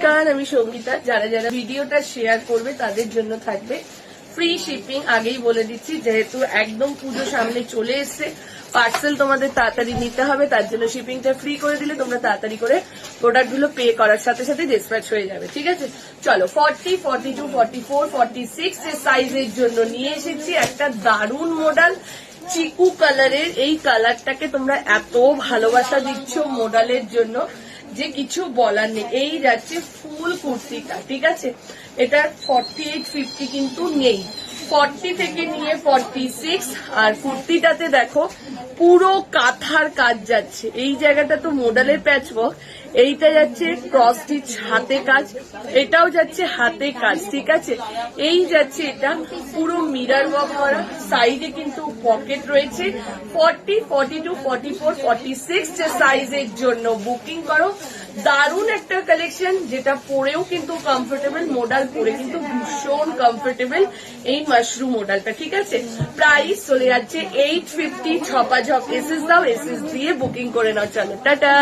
নমস্কার, আমি সঙ্গীতা। যারা যারা ভিডিওটা শেয়ার করবে তাদের জন্য থাকবে ফ্রি শিপিং। আগেই বলে দিচ্ছি, যেহেতু একদম পুজো সামনে চলে এসছে, পার্সেল তোমাদের তাড়াতাড়ি নিতে হবে, তার জন্য শিপিংটা ফ্রি করে দিলে তোমরা তাড়াতাড়ি করে প্রোডাক্ট গুলো পে করার সাথে সাথে ডিসপ্যাচ হয়ে যাবে। ঠিক আছে, চলো 40, 42, 44, 46 এর সাইজের জন্য নিয়ে এসেছি একটা দারুণ মডেল চিকু কালারের। এই কালারটাকে তোমরা এত ভালোবাসা দিচ্ছ মডেলের জন্য যে কিছু বলার নেই। এই যাচ্ছে ফুল কুর্তিটা, ঠিক আছে। এটা 48, 50 কিন্তু নেই, 40 থেকে নিয়ে 46। আর কুর্তিটাতে দেখো পুরো কাঁথার কাজ যাচ্ছে। এই জায়গাটা তো মডেলের প্যাচওয়ার্ক, এইটা যাচ্ছে ক্রস স্টিচ হাতে কাজ, এটাও যাচ্ছে হাতে কাজ, ঠিক আছে। এই যাচ্ছে এটা পুরো মিরর ওয়ার্ক করা, সাইডে কিন্তু পকেট রয়েছে। 40, 42, 44, 46 যে সাইজের জন্য বুকিং করো। দারুণ একটা কালেকশন, যেটা পরেও কিন্তু কমফোর্টেবল, মডেল পরে কিন্তু ভীষণ কমফোর্টেবল এই মাশরুম মডেলটা, ঠিক আছে। প্রাইস চলে যাচ্ছে 850। ছপা ঝপ এসএস দাও, এসএস দিয়ে বুকিং করে নাও। চলো টাটা।